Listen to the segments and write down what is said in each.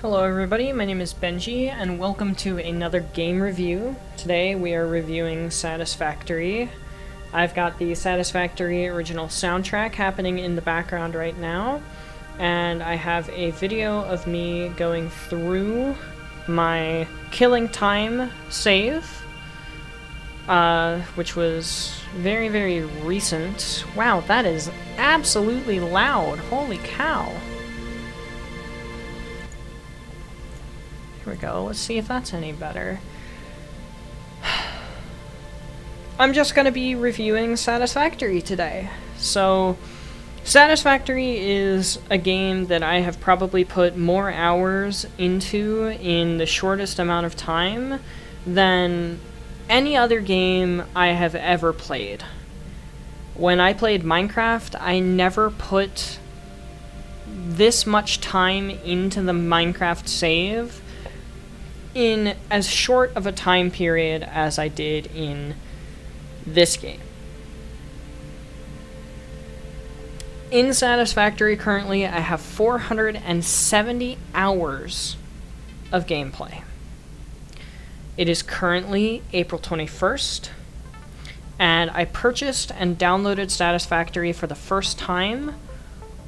Hello everybody, my name is Benji, and welcome to another game review. Today we are reviewing Satisfactory. I've got the Satisfactory original soundtrack happening in the background right now, and I have a video of me going through my killing time save, which was very, very recent. Wow, that is absolutely loud. Holy cow. Here we go, let's see if that's any better. I'm just gonna be reviewing Satisfactory today. So, Satisfactory is a game that I have probably put more hours into in the shortest amount of time than any other game I have ever played. When I played Minecraft, I never put this much time into the Minecraft save in as short of a time period as I did in this game. In Satisfactory currently, I have 470 hours of gameplay. It is currently April 21st, and I purchased and downloaded Satisfactory for the first time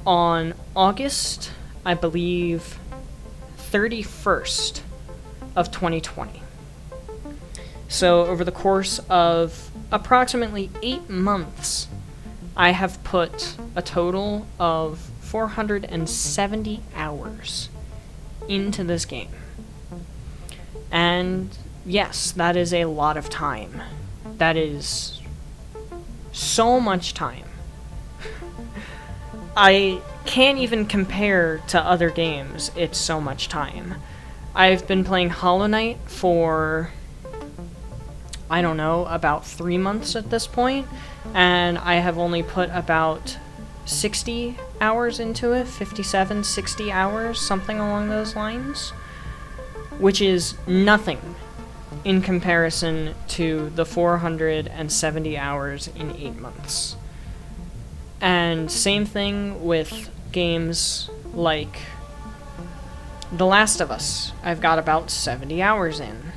on August, I believe, 31st. Of 2020. So over the course of approximately 8 months, I have put a total of 470 hours into this game. And yes, that is a lot of time. That is so much time. I can't even compare to other games, it's so much time. I've been playing Hollow Knight for, I don't know, about 3 months at this point, and I have only put about 60 hours into it, 57, 60 hours, something along those lines, which is nothing in comparison to the 470 hours in 8 months. And same thing with games like The Last of Us. I've got about 70 hours in.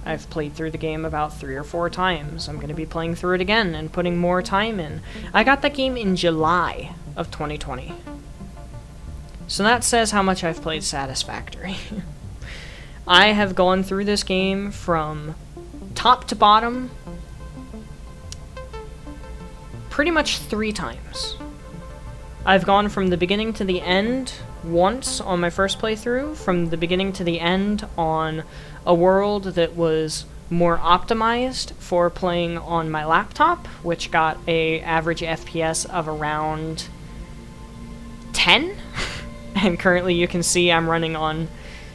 I've played through the game about 3 or 4 times. I'm going to be playing through it again and putting more time in. I got that game in July of 2020. So that says how much I've played Satisfactory. I have gone through this game from top to bottom pretty much 3 times. I've gone from the beginning to the end once on my first playthrough, from the beginning to the end on a world that was more optimized for playing on my laptop, which got a average FPS of around 10, and currently you can see I'm running on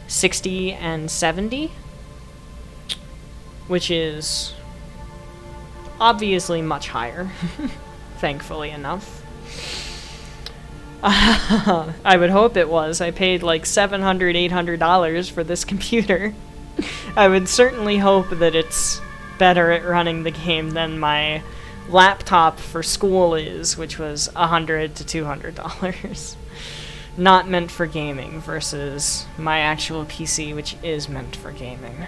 60 and 70, which is obviously much higher, thankfully enough. I would hope it was. I paid like $700, $800 for this computer. I would certainly hope that it's better at running the game than my laptop for school is, which was $100 to $200. Not meant for gaming, versus my actual PC, which is meant for gaming.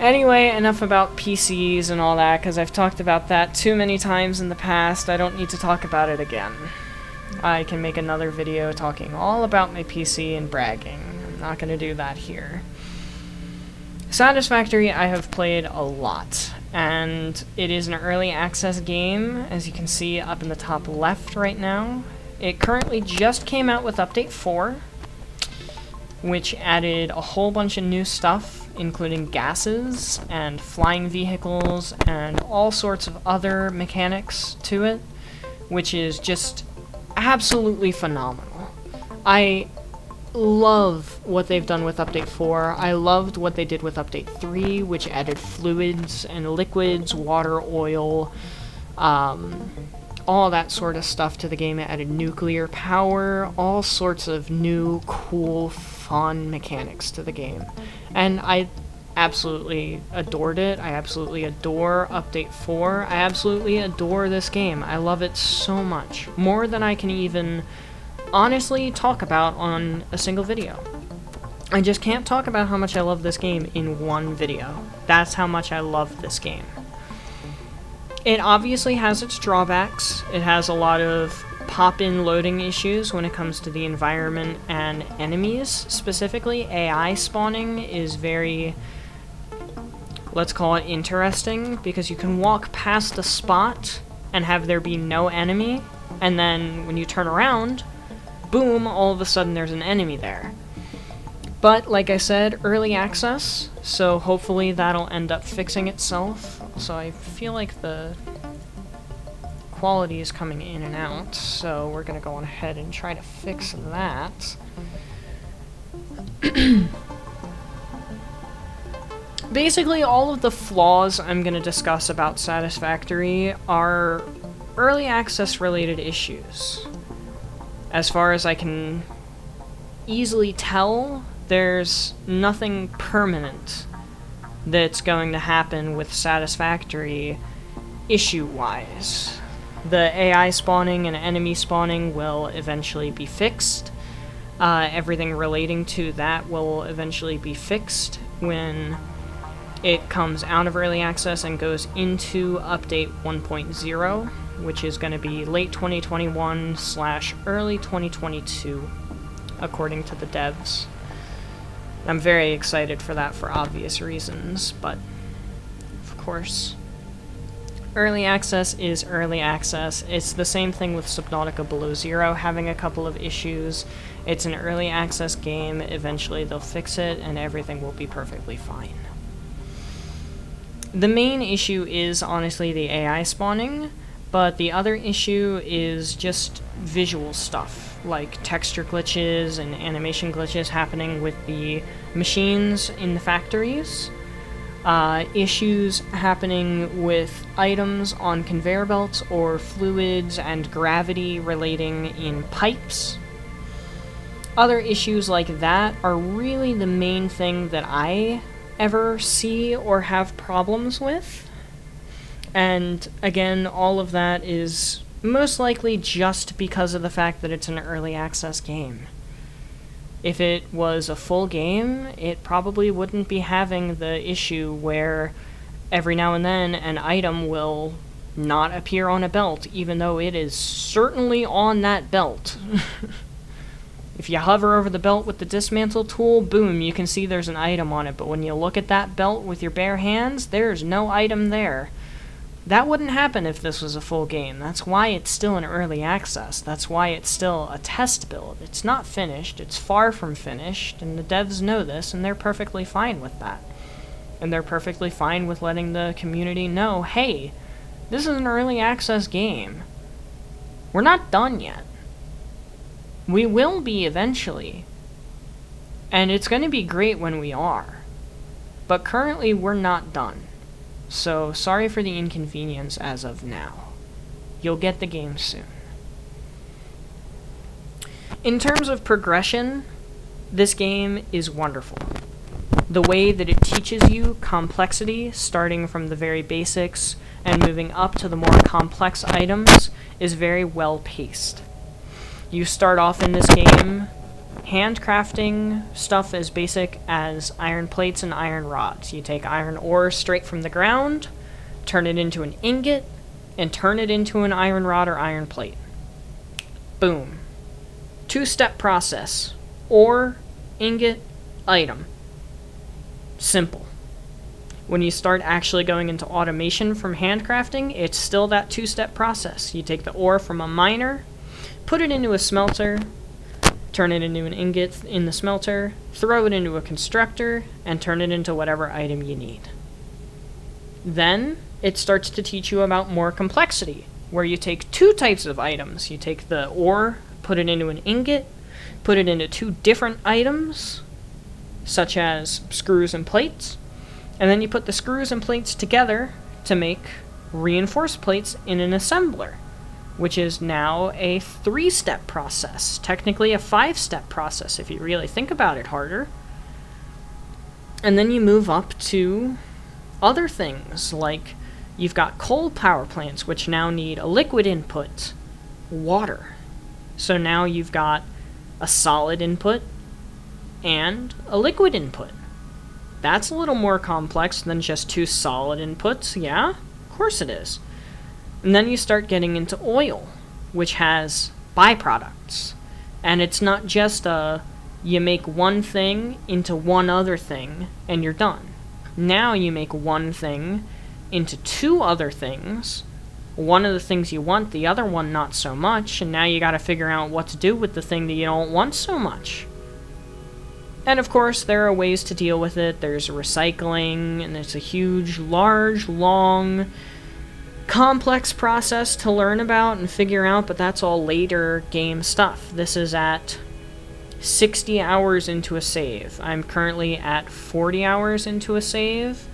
Anyway, enough about PCs and all that, because I've talked about that too many times in the past. I don't need to talk about it again. I can make another video talking all about my PC and bragging. I'm not going to do that here. Satisfactory I have played a lot, and it is an early access game, as you can see up in the top left right now. It currently just came out with Update 4, which added a whole bunch of new stuff, including gases and flying vehicles and all sorts of other mechanics to it, which is just absolutely phenomenal. I love what they've done with Update 4. I loved what they did with Update 3, which added fluids and liquids, water, oil, all that sort of stuff to the game. It added nuclear power, all sorts of new, cool, fun mechanics to the game. And I absolutely adored it. I absolutely adore Update 4. I absolutely adore this game. I love it so much. More than I can even honestly talk about on a single video. I just can't talk about how much I love this game in one video. That's how much I love this game. It obviously has its drawbacks. It has a lot of pop-in loading issues when it comes to the environment and enemies. Specifically, AI spawning is very, let's call it interesting, because you can walk past a spot and have there be no enemy, and then when you turn around, boom, all of a sudden there's an enemy there. But, like I said, early access, so hopefully that'll end up fixing itself. So I feel like the quality is coming in and out, so we're gonna go on ahead and try to fix that. Basically, all of the flaws I'm gonna discuss about Satisfactory are early access related issues. As far as I can easily tell, there's nothing permanent that's going to happen with Satisfactory issue-wise. The AI spawning and enemy spawning will eventually be fixed. Everything relating to that will eventually be fixed when it comes out of early access and goes into update 1.0, which is going to be late 2021/early 2022, according to the devs. I'm very excited for that for obvious reasons, but of course, early access is early access. It's the same thing with Subnautica Below Zero having a couple of issues. It's an early access game. Eventually they'll fix it and everything will be perfectly fine. The main issue is honestly the AI spawning, but the other issue is just visual stuff, like texture glitches and animation glitches happening with the machines in the factories, issues happening with items on conveyor belts or fluids and gravity relating in pipes. Other issues like that are really the main thing that I ever see or have problems with. And again, all of that is most likely just because of the fact that it's an early access game. If it was a full game, it probably wouldn't be having the issue where every now and then an item will not appear on a belt, even though it is certainly on that belt. If you hover over the belt with the dismantle tool, boom, you can see there's an item on it, but when you look at that belt with your bare hands, there's no item there. That wouldn't happen if this was a full game. That's why it's still in early access. That's why it's still a test build. It's not finished. It's far from finished, and the devs know this, and they're perfectly fine with that. And they're perfectly fine with letting the community know, hey, this is an early access game. We're not done yet. We will be eventually. And it's going to be great when we are. But currently, we're not done. So, sorry for the inconvenience as of now. You'll get the game soon. In terms of progression, this game is wonderful. The way that it teaches you complexity, starting from the very basics and moving up to the more complex items, is very well paced. You start off in this game handcrafting stuff as basic as iron plates and iron rods. You take iron ore straight from the ground, turn it into an ingot, and turn it into an iron rod or iron plate. Boom. Two-step process. Ore, ingot, item. Simple. When you start actually going into automation from handcrafting, it's still that two-step process. You take the ore from a miner, put it into a smelter, turn it into an ingot in the smelter, throw it into a constructor, and turn it into whatever item you need. Then, it starts to teach you about more complexity, where you take two types of items. You take the ore, put it into an ingot, put it into two different items, such as screws and plates, and then you put the screws and plates together to make reinforced plates in an assembler, which is now a 3-step process, technically a 5-step process if you really think about it harder. And then you move up to other things, like you've got coal power plants, which now need a liquid input, water. So now you've got a solid input, and a liquid input. That's a little more complex than just 2 solid inputs, yeah? Of course it is. And then you start getting into oil, which has byproducts. And it's not just you make one thing into one other thing and you're done. Now you make one thing into 2 other things. One of the things you want, the other one not so much, and now you gotta figure out what to do with the thing that you don't want so much. And of course, there are ways to deal with it. There's recycling, and it's a huge, large, long, complex process to learn about and figure out, but that's all later game stuff. This is at 60 hours into a save. I'm currently at 40 hours into a save,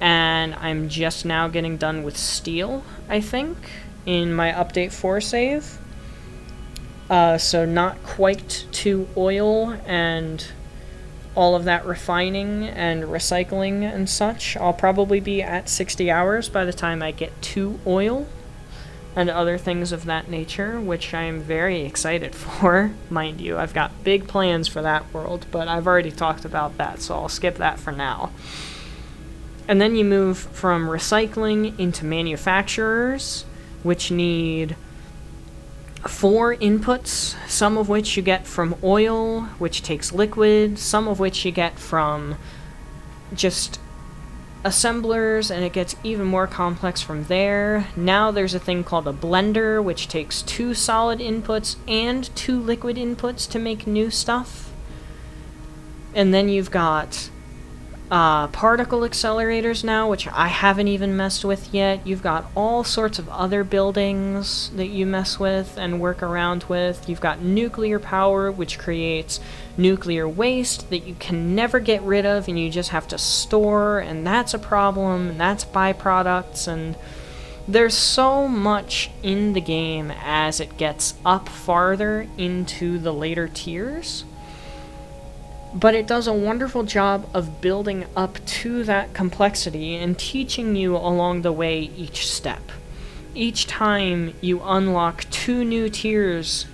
and I'm just now getting done with steel, I think, in my Update 4 save. So not quite to oil and all of that refining and recycling and such. I'll probably be at 60 hours by the time I get to oil and other things of that nature, which I am very excited for, mind you. I've got big plans for that world, but I've already talked about that, so I'll skip that for now. And then you move from recycling into manufacturers, which need 4 inputs, some of which you get from oil, which takes liquid, some of which you get from just assemblers, and it gets even more complex from there. Now there's a thing called a blender, which takes 2 solid inputs and 2 liquid inputs to make new stuff. And then you've got particle accelerators now, which I haven't even messed with yet. You've got all sorts of other buildings that you mess with and work around with. You've got nuclear power, which creates nuclear waste that you can never get rid of and you just have to store, and that's a problem, and that's byproducts, and there's so much in the game as it gets up farther into the later tiers. But it does a wonderful job of building up to that complexity and teaching you along the way each step. Each time you unlock 2 new tiers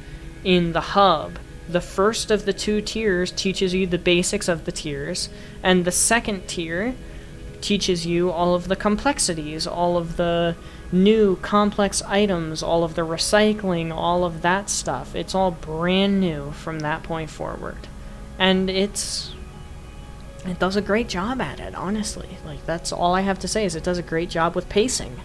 in the hub, the first of the 2 tiers teaches you the basics of the tiers, and the second tier teaches you all of the complexities, all of the new complex items, all of the recycling, all of that stuff. It's all brand new from that point forward. And it does a great job at it, honestly. Like, that's all I have to say, is it does a great job with pacing.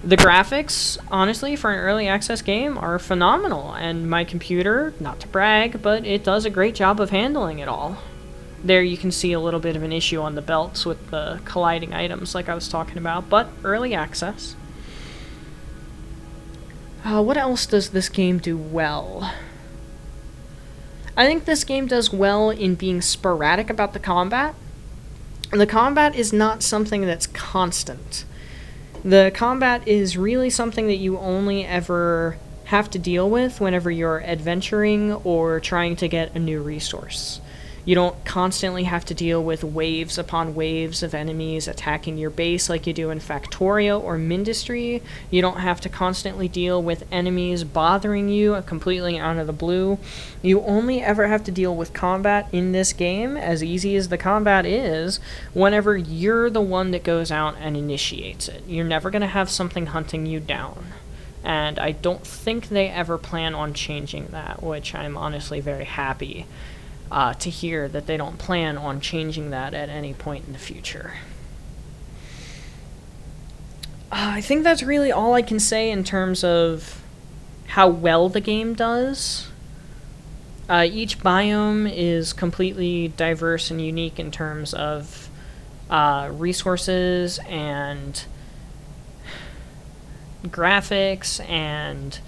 The graphics, honestly, for an early access game, are phenomenal, and my computer, not to brag, but it does a great job of handling it all. There you can see a little bit of an issue on the belts with the colliding items like I was talking about, but early access. What else does this game do well? I think this game does well in being sporadic about the combat. The combat is not something that's constant. The combat is really something that you only ever have to deal with whenever you're adventuring or trying to get a new resource. You don't constantly have to deal with waves upon waves of enemies attacking your base like you do in Factorio or Mindustry. You don't have to constantly deal with enemies bothering you completely out of the blue. You only ever have to deal with combat in this game, as easy as the combat is, whenever you're the one that goes out and initiates it. You're never going to have something hunting you down. And I don't think they ever plan on changing that, which I'm honestly very happy to hear that they don't plan on changing that at any point in the future. I think that's really all I can say in terms of how well the game does. Each biome is completely diverse and unique in terms of resources and graphics and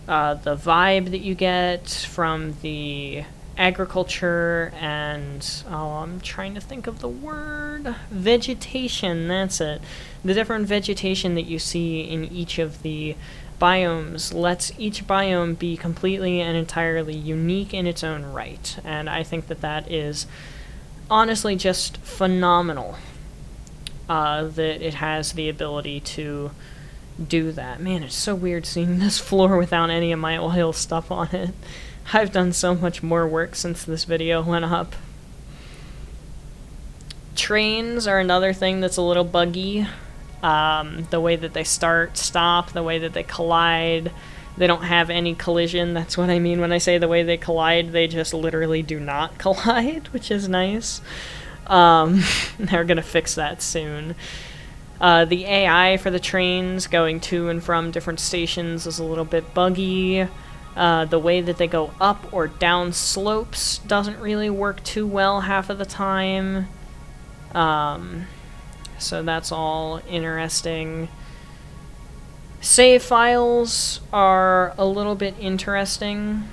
the vibe that you get from the agriculture and, I'm trying to think of the word, vegetation, that's it. The different vegetation that you see in each of the biomes lets each biome be completely and entirely unique in its own right, and I think that that is honestly just phenomenal, that it has the ability to do that. Man, it's so weird seeing this floor without any of my oil stuff on it. I've done so much more work since this video went up. Trains are another thing that's a little buggy. The way that they start, stop, the way that they collide. They don't have any collision. That's what I mean when I say the way they collide. They just literally do not collide, which is nice. They're gonna fix that soon. The AI for the trains going to and from different stations is a little bit buggy. The way that they go up or down slopes doesn't really work too well half of the time. So that's all interesting. Save files are a little bit interesting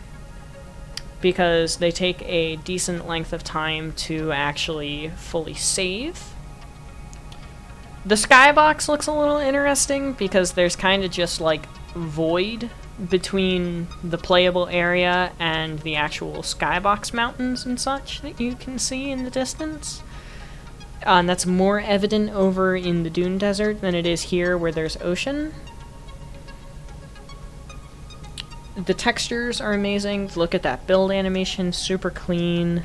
because they take a decent length of time to actually fully save. The skybox looks a little interesting because there's kind of just like void between the playable area and the actual skybox mountains and such that you can see in the distance. And that's more evident over in the Dune Desert than it is here where there's ocean. The textures are amazing. Look at that build animation, super clean.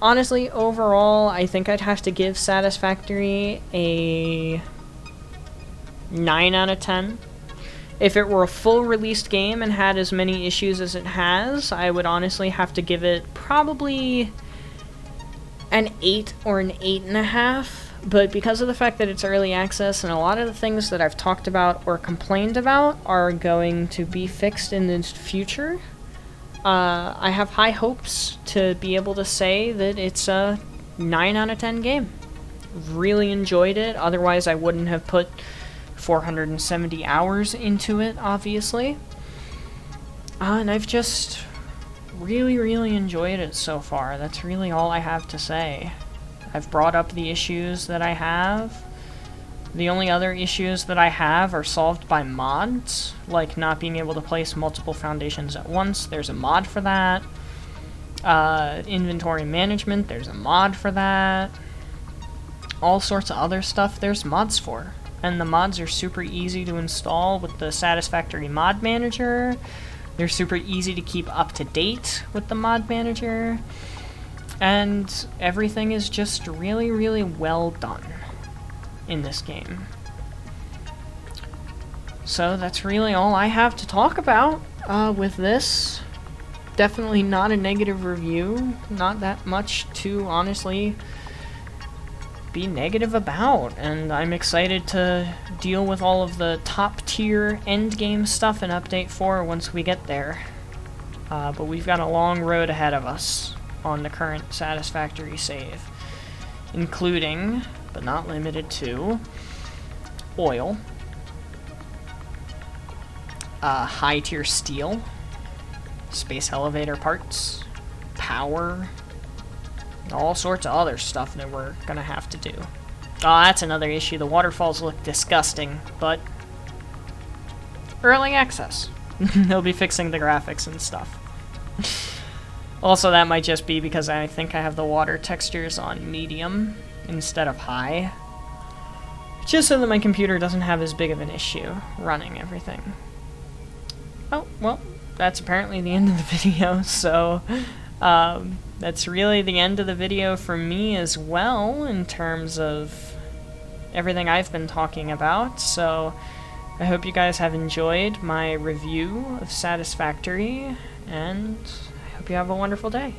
Honestly, overall, I think I'd have to give Satisfactory a 9 out of 10. If it were a full released game and had as many issues as it has, I would honestly have to give it probably an 8 or an 8.5. But because of the fact that it's early access and a lot of the things that I've talked about or complained about are going to be fixed in the future, I have high hopes to be able to say that it's a 9 out of 10 game. Really enjoyed it, otherwise I wouldn't have put 470 hours into it, obviously. And I've just really enjoyed it so far. That's really all I have to say. I've brought up the issues that I have. The only other issues that I have are solved by mods, like not being able to place multiple foundations at once. There's a mod for that. Inventory management, there's a mod for that. All sorts of other stuff there's mods for. And the mods are super easy to install with the Satisfactory mod manager. They're super easy to keep up to date with the mod manager. And everything is just really well done in this game. So that's really all I have to talk about with this. Definitely not a negative review. Not that much to honestly be negative about. And I'm excited to deal with all of the top tier endgame stuff in Update 4 once we get there. But we've got a long road ahead of us on the current Satisfactory save, including, but not limited to, oil, high-tier steel, space elevator parts, power, all sorts of other stuff that we're gonna have to do. Oh, that's another issue. The waterfalls look disgusting, but early access. They'll be fixing the graphics and stuff. Also, that might just be because I think I have the water textures on medium instead of high. Just so that my computer doesn't have as big of an issue running everything. Oh, well, that's apparently the end of the video, so that's really the end of the video for me as well in terms of everything I've been talking about. So I hope you guys have enjoyed my review of Satisfactory, and I hope you have a wonderful day.